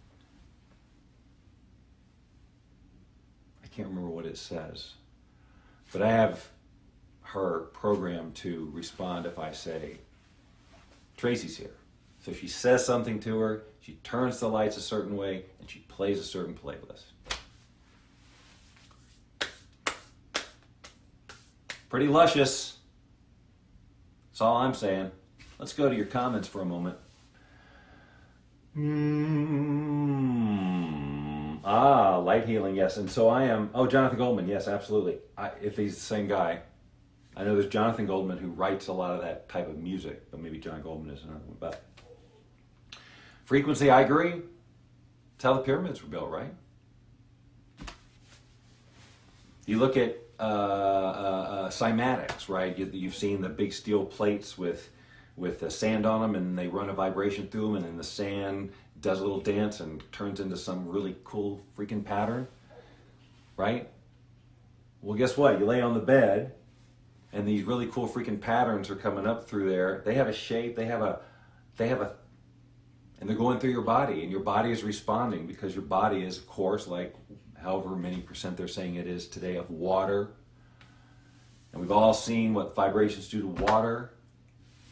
I can't remember what it says, but I have her programmed to respond if I say, Tracey's here. So she says something to her, she turns the lights a certain way, and she plays a certain playlist. Pretty luscious. That's all I'm saying. Let's go to your comments for a moment. Light healing, yes. And so I am, Jonathan Goldman, yes, absolutely. If he's the same guy. I know there's Jonathan Goldman who writes a lot of that type of music, but maybe John Goldman is another one. But frequency, I agree. That's how the pyramids were built, right? You look at cymatics, right? You've seen the big steel plates with with sand on them, and they run a vibration through them, and then the sand does a little dance and turns into some really cool freaking pattern, right? Well, guess what? You lay on the bed, and these really cool freaking patterns are coming up through there. They have a shape, and they're going through your body, and your body is responding because your body is, of course, like however many percent they're saying it is today, of water. And we've all seen what vibrations do to water.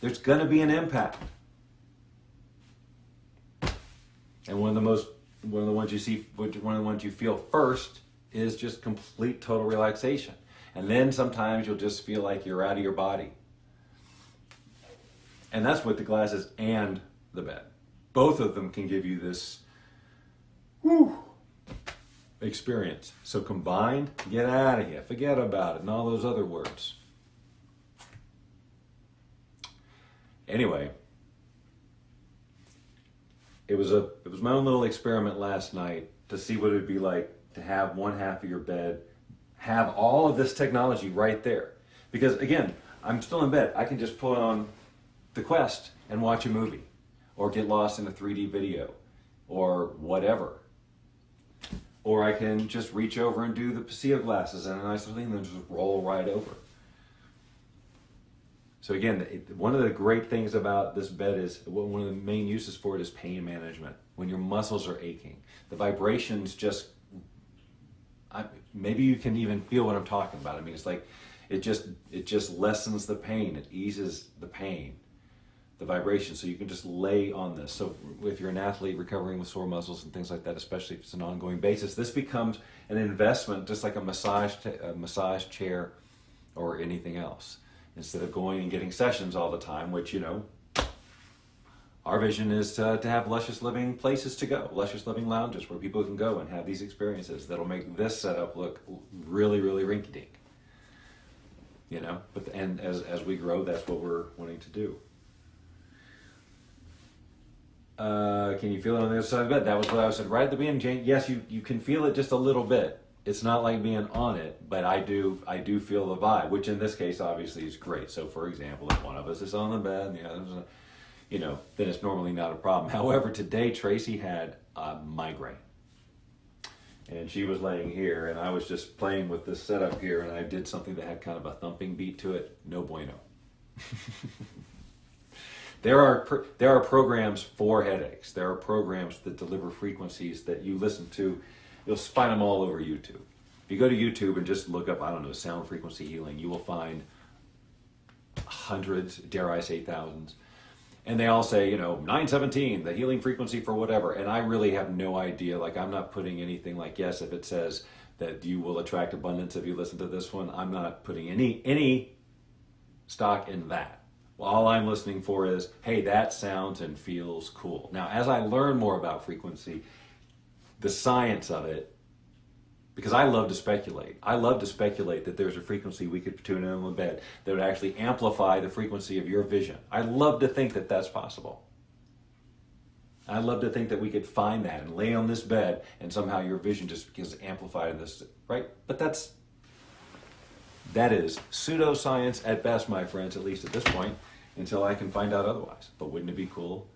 There's going to be an impact. And one of the ones you feel first is just complete total relaxation. And then sometimes you'll just feel like you're out of your body. And that's with the glasses and the bed. Both of them can give you this experience. So combined, get out of here. Forget about it and all those other words. Anyway, it was my own little experiment last night to see what it would be like to have one half of your bed have all of this technology right there. Because again, I'm still in bed. I can just put on the Quest and watch a movie, or get lost in a 3D video, or whatever. Or I can just reach over and do the Paseo glasses and a nice little thing, and then just roll right over. So again, one of the great things about this bed is, one of the main uses for it is pain management. When your muscles are aching, the vibrations just, maybe you can even feel what I'm talking about. I mean, it's like, it just lessens the pain. It eases the pain, the vibration. So you can just lay on this. So if you're an athlete recovering with sore muscles and things like that, especially if it's an ongoing basis, this becomes an investment, just like a massage chair or anything else. Instead of going and getting sessions all the time, which, you know, our vision is to have luscious living places to go, luscious living lounges where people can go and have these experiences that'll make this setup look really, really rinky-dink. You know, and as we grow, that's what we're wanting to do. Can you feel it on the other side of the bed? That was what I said right at the beginning, Jane. Yes, you can feel it just a little bit. It's not like being on it, but I do feel the vibe, which in this case obviously is great. So for example, if one of us is on the bed and the other is, you know, then it's normally not a problem. However, today Tracey had a migraine. And she was laying here, and I was just playing with this setup here, and I did something that had kind of a thumping beat to it. No bueno. There are programs for headaches. There are programs that deliver frequencies that you listen to. You'll find them all over YouTube. If you go to YouTube and just look up, I don't know, sound frequency healing, you will find hundreds, dare I say thousands. And they all say, you know, 917, the healing frequency for whatever. And I really have no idea. Like, I'm not putting anything like, yes, if it says that you will attract abundance if you listen to this one, I'm not putting any stock in that. Well, all I'm listening for is, hey, that sounds and feels cool. Now, as I learn more about frequency, the science of it, because I love to speculate. I love to speculate that there's a frequency we could tune in on the bed that would actually amplify the frequency of your vision. I love to think that that's possible. I love to think that we could find that and lay on this bed and somehow your vision just gets amplified in this, right? But that is pseudoscience at best, my friends, at least at this point, until I can find out otherwise. But wouldn't it be cool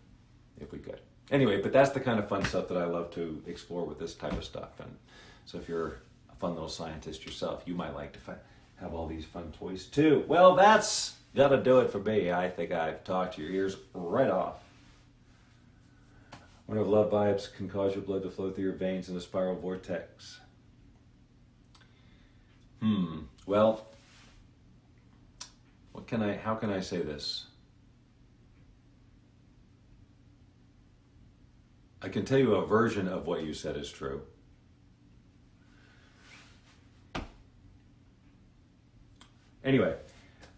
if we could? Anyway, but that's the kind of fun stuff that I love to explore with this type of stuff. And so if you're a fun little scientist yourself, you might like to have all these fun toys too. Well, that's got to do it for me. I think I've talked your ears right off. One of love vibes can cause your blood to flow through your veins in a spiral vortex. Well, how can I say this? I can tell you a version of what you said is true. Anyway,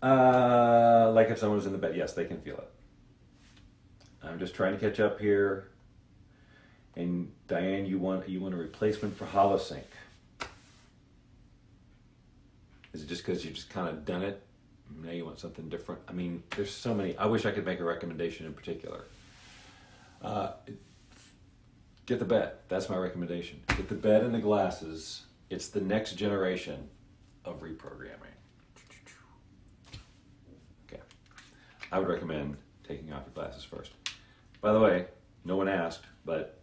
like if someone was in the bed, yes, they can feel it. I'm just trying to catch up here. And Diane, you want a replacement for Holosync. Is it just because you just kind of done it? Now you want something different? I mean, there's so many. I wish I could make a recommendation in particular. Get the bed. That's my recommendation. Get the bed and the glasses. It's the next generation of reprogramming. Okay. I would recommend taking off your glasses first. By the way, no one asked, but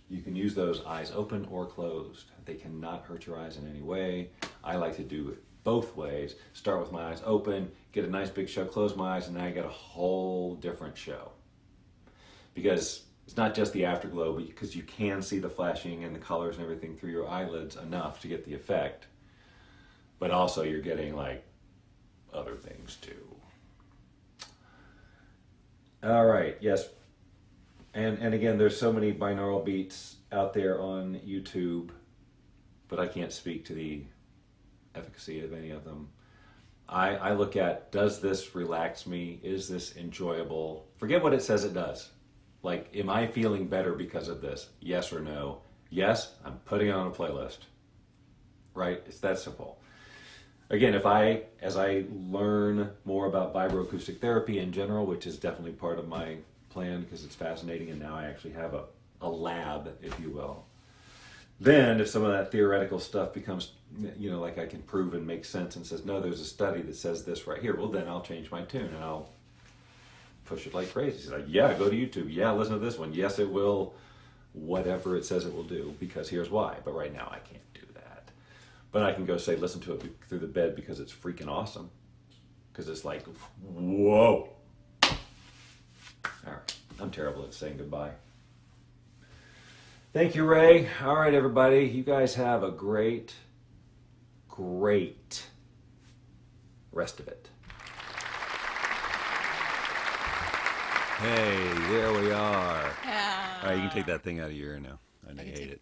you can use those eyes open or closed. They cannot hurt your eyes in any way. I like to do it both ways. Start with my eyes open, get a nice big show, close my eyes, and now I get a whole different show. Because it's not just the afterglow, but because you can see the flashing and the colors and everything through your eyelids enough to get the effect. But also you're getting like other things too. All right, yes. And again, there's so many binaural beats out there on YouTube, but I can't speak to the efficacy of any of them. I look at, does this relax me? Is this enjoyable? Forget what it says it does. Like, am I feeling better because of this? Yes or no? Yes, I'm putting it on a playlist. Right? It's that simple. Again, as I learn more about vibroacoustic therapy in general, which is definitely part of my plan because it's fascinating, and now I actually have a lab, if you will. Then, if some of that theoretical stuff becomes, like I can prove and make sense and says, no, there's a study that says this right here, well, then I'll change my tune and I'll push it like crazy. It's like, yeah, go to YouTube. Yeah, listen to this one. Yes, it will, whatever it says it will do, because here's why. But right now, I can't do that. But I can go say, listen to it through the bed because it's freaking awesome. Because it's like, whoa. All right, I'm terrible at saying goodbye. Thank you, Ray. All right, everybody. You guys have a great rest of it. Hey, there we are. Yeah. All right, you can take that thing out of your ear now. I know you hate it.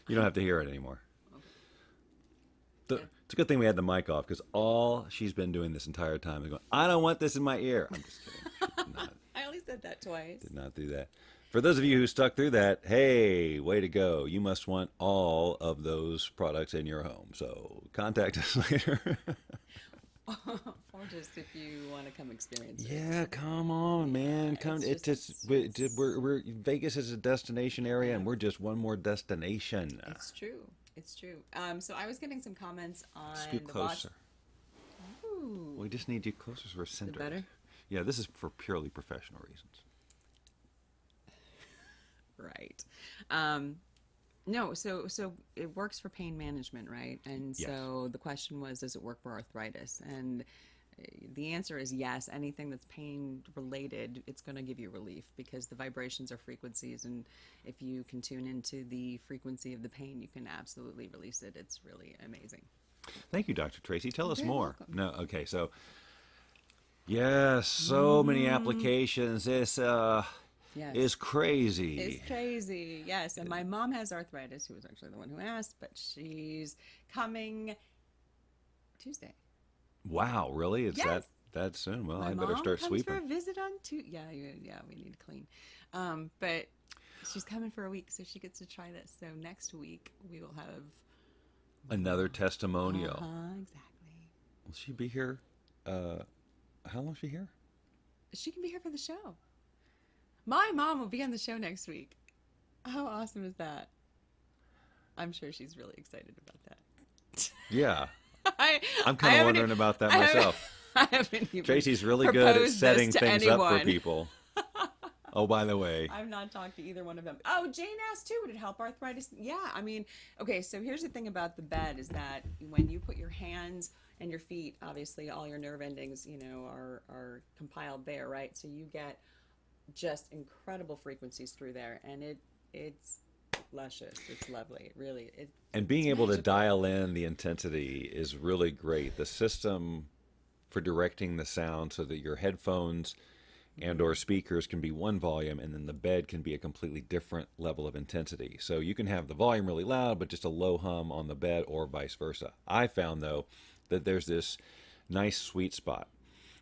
You don't have to hear it anymore. It's a good thing we had the mic off, because all she's been doing this entire time is going, I don't want this in my ear. I'm just kidding. She did not. I only said that twice. Did not do that. For those of you who stuck through that, hey, way to go. You must want all of those products in your home. So contact us later. Or just if you want to come experience it. Yeah, come on, man. Come. We're Vegas is a destination area, and we're just one more destination. It's true. It's true. So I was getting some comments on Scoot closer. Ooh. We just need you closer so we're centered. Better? Yeah, this is for purely professional reasons. Right. No, so it works for pain management, right? And so the question was, does it work for arthritis? And the answer is yes. Anything that's pain related, it's going to give you relief, because the vibrations are frequencies, and if you can tune into the frequency of the pain, you can absolutely release it. It's really amazing. Thank you, Dr. Tracy. Tell us You're more. welcome. No, okay, so yes, so many applications. This Yes. is crazy. It's crazy, yes. And my mom has arthritis, who was actually the one who asked, but she's coming Tuesday. Wow, really? It's Yes. that soon? Well, My I better mom start comes sweeping. for a visit on Tuesday. Yeah, we need to clean. But she's coming for a week, so she gets to try this. So next week we will have Another testimonial. Exactly. Will she be here? How long is she here? She can be here for the show. My mom will be on the show next week. How awesome is that? I'm sure she's really excited about that. Yeah. I'm I kind of haven't wondering about that myself. I haven't even Tracy's really good at proposed setting this to things up for anyone. people. Oh, by the way. I've not talked to either one of them. Oh, Jane asked too, would it help arthritis? Yeah, I mean, okay, so here's the thing about the bed is that when you put your hands and your feet, obviously all your nerve endings, are compiled there, right? So you get just incredible frequencies through there, and it's luscious. It's lovely. It really And being able to magical. dial in the intensity is really great. The system for directing the sound so that your headphones and or speakers can be one volume, and then the bed can be a completely different level of intensity. So you can have the volume really loud, but just a low hum on the bed, or vice versa. I found, though, that there's this nice sweet spot.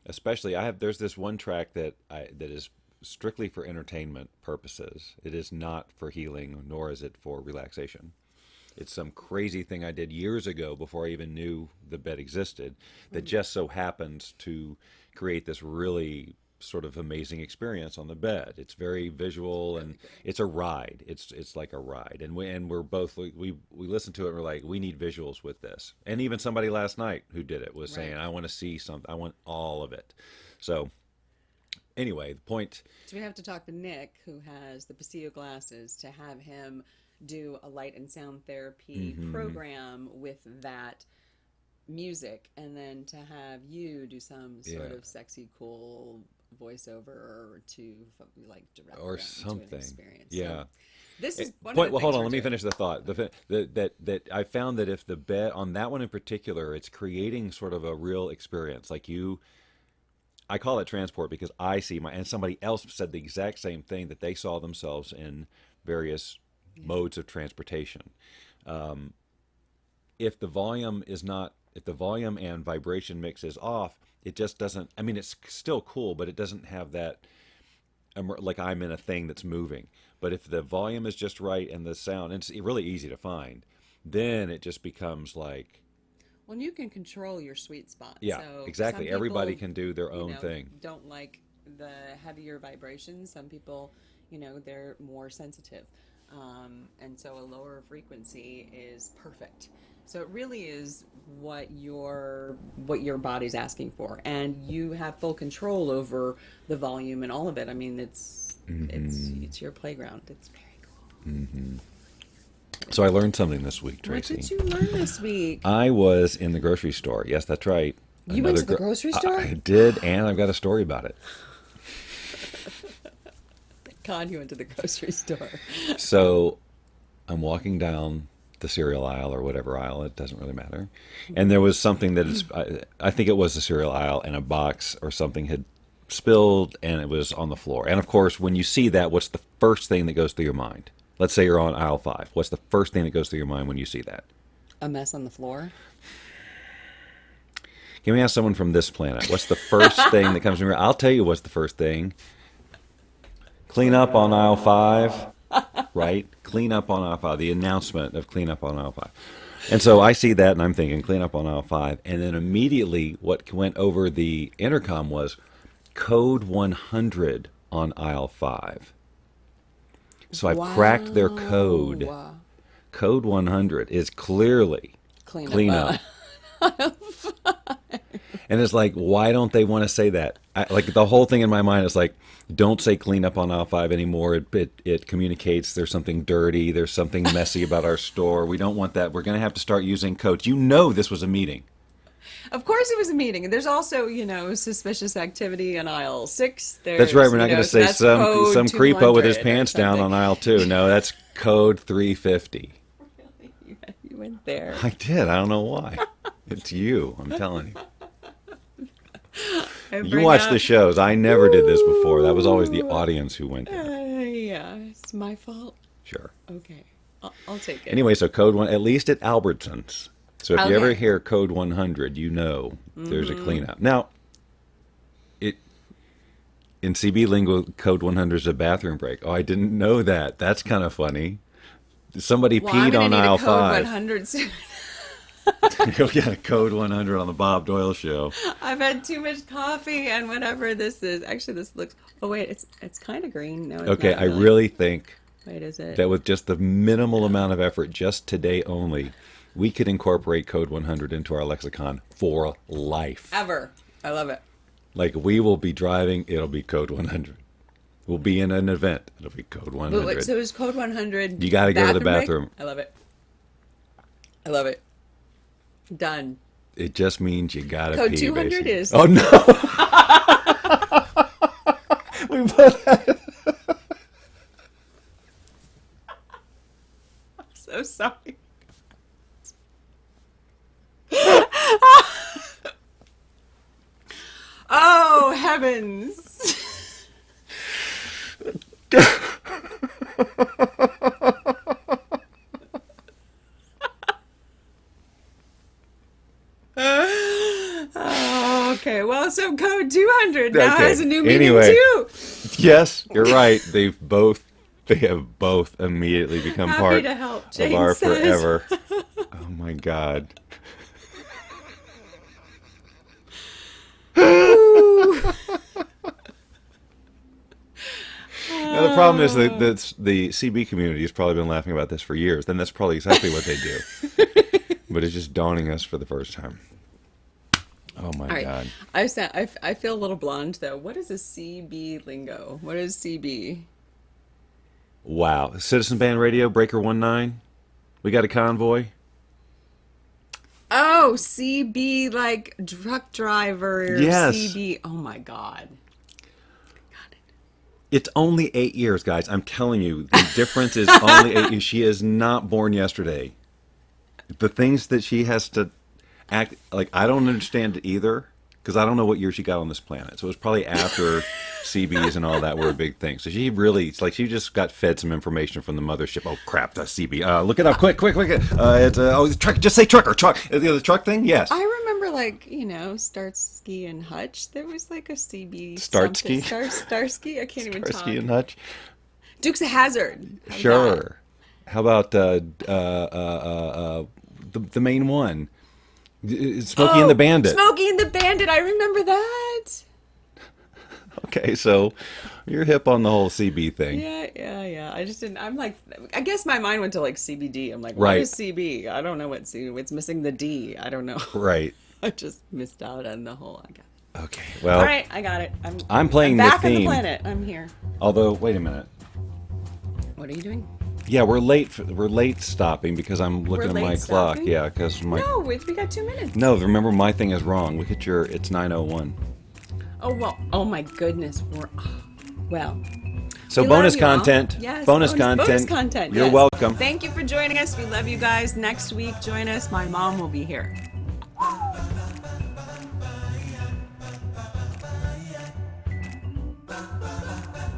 Especially, there's this one track that is strictly for entertainment purposes. It is not for healing, nor is it for relaxation. It's some crazy thing I did years ago before I even knew the bed existed that just so happens to create this really sort of amazing experience on the bed. It's very visual, and it's a ride. It's like a ride. And we're both, we listened to it and we're like, we need visuals with this. And even somebody last night who did it was saying, I want to see something. I want all of it. So anyway, the point. So we have to talk to Nick, who has the Paseo glasses, to have him do a light and sound therapy program with that music, and then to have you do some sort of sexy, cool voiceover to like direct Or them something. to an experience. Yeah. So this is one Point. of the Well, hold things on. we're Let me doing. finish the thought. That I found that if the bed on that one in particular, it's creating sort of a real experience. Like I call it transport because I see and somebody else said the exact same thing, that they saw themselves in various modes of transportation. If the volume and vibration mix is off, it just doesn't. I mean, it's still cool, but it doesn't have that. Like I'm in a thing that's moving. But if the volume is just right and the sound, and it's really easy to find, then it just becomes like, Well, you can control your sweet spot. yeah, So exactly. some Everybody people, can do their own thing. don't like the heavier vibrations. Some people, they're more sensitive. And so a lower frequency is perfect. So it really is what your body's asking for, and you have full control over the volume and all of it. I mean, it's your playground. It's very cool. So I learned something this week, What Tracy. did you learn this week? I was in the grocery store. Yes, that's right. You went to the grocery store? I did, and I've got a story about it. God, you went to the grocery store. So I'm walking down the cereal aisle or whatever aisle, it doesn't really matter. And there was something that is, I think it was the cereal aisle, and a box or something had spilled and it was on the floor. And of course, when you see that, what's the first thing that goes through your mind? Let's say you're on aisle 5. What's the first thing that goes through your mind when you see that? A mess on the floor? Can we ask someone from this planet? What's the first thing that comes to your mind? I'll tell you what's the first thing. Clean up on aisle 5. Right? Clean up on aisle 5. The announcement of clean up on aisle 5. And so I see that and I'm thinking clean up on aisle 5. And then immediately what went over the intercom was code 100 on aisle 5. So I've cracked their code. Wow. Code 100 is clearly clean up. And it's like, why don't they want to say that? Like the whole thing in my mind is like, don't say clean up on aisle 5 anymore. It communicates there's something dirty. There's something messy about our store. We don't want that. We're going to have to start using codes. You know this was a meeting. Of course it was a meeting. And there's also, suspicious activity in aisle 6. That's right. We're not going to say so some creepo with his 200 or pants down something. on aisle 2. No, that's code 350. You went there. I did. I don't know why. It's you. I'm telling you. You watch the shows. I never did this before. That was always the audience who went there. Yeah, it's my fault. Sure. Okay, I'll take it. Anyway, so code 1, at least at Albertsons. So if you ever Okay. hear code 100, you know there's a cleanup. Now, in CB lingo, code 100 is a bathroom break. Oh, I didn't know that. That's kind of funny. Somebody Well, I'm peed gonna on need aisle a code 5. 100 soon. Go get a code 100 on the Bob Doyle Show. I've had too much coffee and whatever this is. Actually, this looks. Oh wait, it's kind of green. No, it's Okay, not I really think Wait, is it? that with just the minimal amount of effort, just today only, we could incorporate code 100 into our lexicon for life. Ever. I love it. Like we will be driving, it'll be code 100. We'll be in an event, it'll be code 100. But wait, so is code 100? You got to go to the break? bathroom. I love it. I love it. Done. It just means you got to Code pee. 200 basically. is. Oh no! We put that. So sorry. Oh heavens! Oh, okay, well, so code 200 now Okay, has a new meaning anyway. too. Yes, you're right. They have both immediately become Happy part to help, of Jane our says. forever. Oh my God. Now, the problem is that the CB community has probably been laughing about this for years. Then that's probably exactly what they do. But it's just dawning us for the first time. Oh Oh my All right. God. I feel a little blonde though. What is a CB lingo? What is CB? Wow. Citizen Band Radio, Breaker 19. We got a convoy. Oh, CB, like truck driver. Yes. CB. Oh my God. Got it. It's only 8 years, guys. I'm telling you, the difference is only 8 years. She is not born yesterday. The things that she has to act like, I don't understand it either, because I don't know what year she got on this planet. So it was probably after CBs and all that were a big thing. So she really, it's like she just got fed some information from the mothership. Oh crap, the CB. Look it up, quick. It's truck. Just say trucker, truck. The truck thing, yes. I remember, like, Starsky and Hutch. There was like a CB. Starsky? Starsky? I can't even talk. Starsky and Hutch. Dukes of Hazzard. Sure. How about the main one? Smokey and the Bandit. Smokey and the Bandit. I remember that. Okay, so you're hip on the whole CB thing. Yeah. I just didn't. I'm like, I guess my mind went to like CBD. I'm like, what Right. is CB? I don't know what CB. It's missing the D. I don't know. Right. I just missed out on the whole. I got it. Okay. Well, All right, I got it. I'm playing I'm the back on the theme. planet. I'm here. Although, wait a minute. What are you doing? Yeah, we're late. We're late stopping because I'm looking at We're my late clock. stopping? Yeah, because my No, we got 2 minutes. no. Remember, my thing is wrong. Look at your. It's 9:01. Oh well. Oh my goodness. Well. So we bonus love you all. content. Yes, bonus content. Bonus content. You're yes. welcome. Thank you for joining us. We love you guys. Next week, join us. My mom will be here.